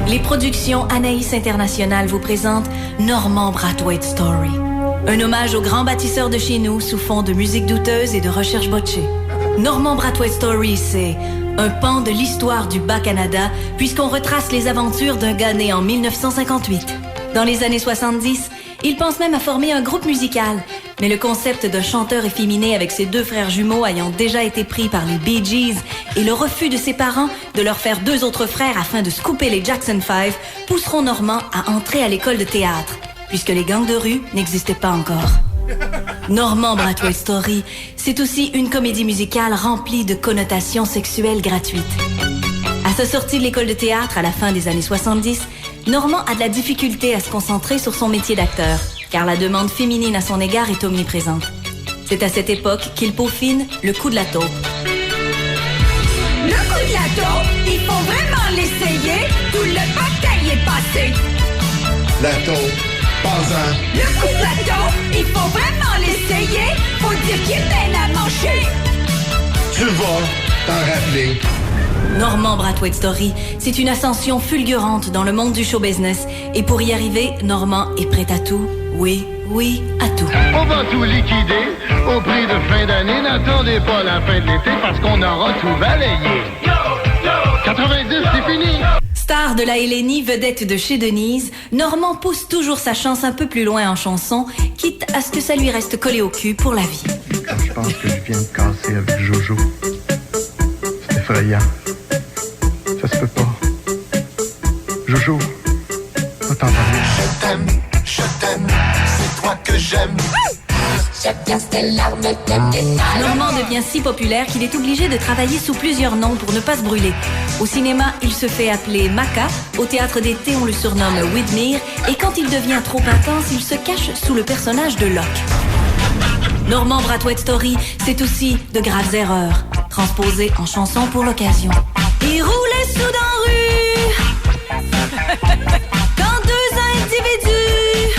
Les productions Anaïs International vous présentent Normand Brathwaite Story. Un hommage aux grands bâtisseurs de chez nous sous fond de musique douteuse et de recherche botchée. Normand Brathwaite Story, c'est un pan de l'histoire du Bas-Canada puisqu'on retrace les aventures d'un gars né en 1958. Dans les années 70, il pense même à former un groupe musical. Mais le concept d'un chanteur efféminé avec ses deux frères jumeaux ayant déjà été pris par les Bee Gees et le refus de ses parents de leur faire deux autres frères afin de scooper les Jackson 5 pousseront Normand à entrer à l'école de théâtre, puisque les gangs de rue n'existaient pas encore. Normand Brathwaite Story, c'est aussi une comédie musicale remplie de connotations sexuelles gratuites. À sa sortie de l'école de théâtre à la fin des années 70, Normand a de la difficulté à se concentrer sur son métier d'acteur, car la demande féminine à son égard est omniprésente. C'est à cette époque qu'il peaufine le coup de la taupe. Le coup de la taupe, il faut vraiment l'essayer, tout le bataille est passé. La taupe, pas-en. Le coup de la taupe, il faut vraiment l'essayer, faut dire qu'il est peine à manger. Tu vas t'en rappeler. Normand Brathwaite Story, c'est une ascension fulgurante dans le monde du show business. Et pour y arriver, Normand est prêt à tout. Oui, oui, à tout. On va tout liquider au prix de fin d'année. N'attendez pas la fin de l'été parce qu'on aura tout balayé. 90, c'est fini. Star de la Hélénie, vedette de chez Denise, Normand pousse toujours sa chance un peu plus loin en chanson, quitte à ce que ça lui reste collé au cul pour la vie. Quand je pense que je viens de casser avec Jojo, c'est effrayant. Ça se peut pas. Jojo, va t'en parler. Je t'aime, c'est toi que j'aime. Normand devient si populaire qu'il est obligé de travailler sous plusieurs noms pour ne pas se brûler. Au cinéma, il se fait appeler Maca. Au théâtre d'été, on le surnomme Widmere. Et quand il devient trop intense, il se cache sous le personnage de Locke. Normand Brathwaite Story, c'est aussi de graves erreurs, transposées en chansons pour l'occasion. Il roulait soudain rue quand deux individus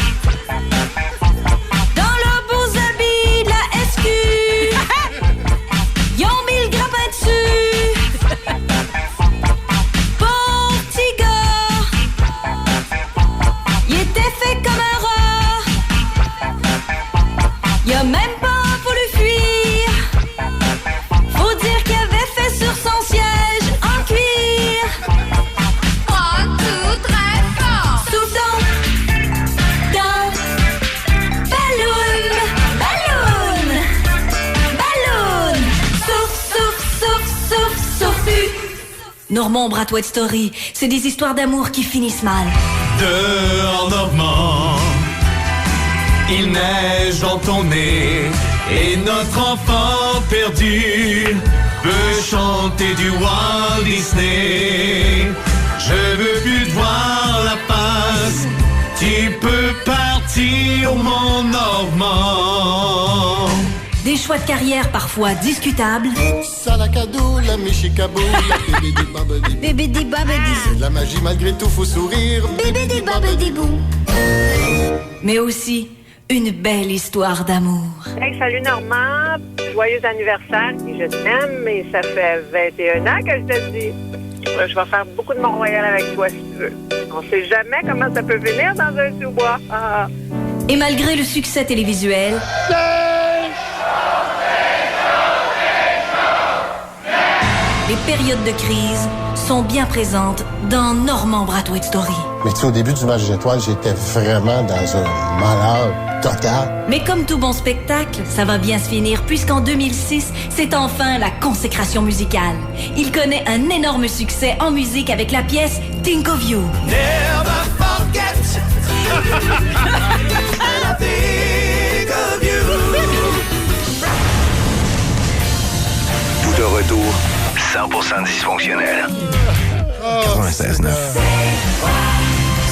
dans leurs beaux habits de la SQ ils ont mis le grappin dessus. Bon petit gars, il était fait comme un rat. Il a même pas voulu fuir. Faut dire qu'il avait fait sur son siège en cuir. Oh, tout très fort. Souffle donc dans ballon, ballon, ballon. Souffle, souffle, souffle, souffle, souffle. Normand Brathwaite Story, c'est des histoires d'amour qui finissent mal. Dehors Normand, il neige dans ton nez et notre enfant perdu veut chanter du Walt Disney. Je veux plus te voir la face, tu peux partir mon Normand. Des choix de carrière parfois discutables, Salakadou, la michikabou, la bébé babadi. Bébé babadi, La magie malgré tout, faut sourire. bébé babadi bou. mais aussi une belle histoire d'amour. Hey, salut Normand, joyeux anniversaire, je t'aime et ça fait 21 ans que je te dis. Je vais faire beaucoup de Mont-Royal avec toi si tu veux. On sait jamais comment ça peut finir dans un sous-bois. Ah. Et malgré le succès télévisuel, les périodes de crise sont bien présentes dans Normand Brathwaite Story. Mais tu sais, au début du match des étoiles, j'étais vraiment dans un malheur total. Mais comme tout bon spectacle, ça va bien se finir puisqu'en 2006, c'est enfin la consécration musicale. Il connaît un énorme succès en musique avec la pièce Think of You. Never forget and I think of you. Tout de retour, 100% dysfonctionnel. 96.9.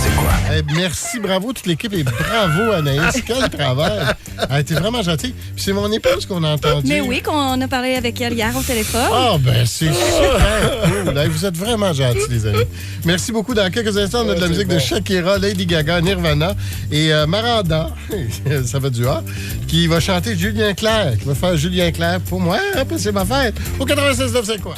C'est quoi? Merci, bravo toute l'équipe et bravo Anaïs. Quel travail! Elle a été vraiment gentille. Puis c'est mon épouse qu'on a entendu. Mais oui, qu'on a parlé avec elle hier au téléphone. Ah, ben c'est super cool. Hey, vous êtes vraiment gentils, les amis. Merci beaucoup. Dans quelques instants, on a de la musique de Shakira, Lady Gaga, Nirvana et Maranda, ça va du A, qui va chanter Julien Clerc, qui va faire Julien Clerc pour moi, hein, parce que c'est ma fête. Au 96.9, c'est quoi?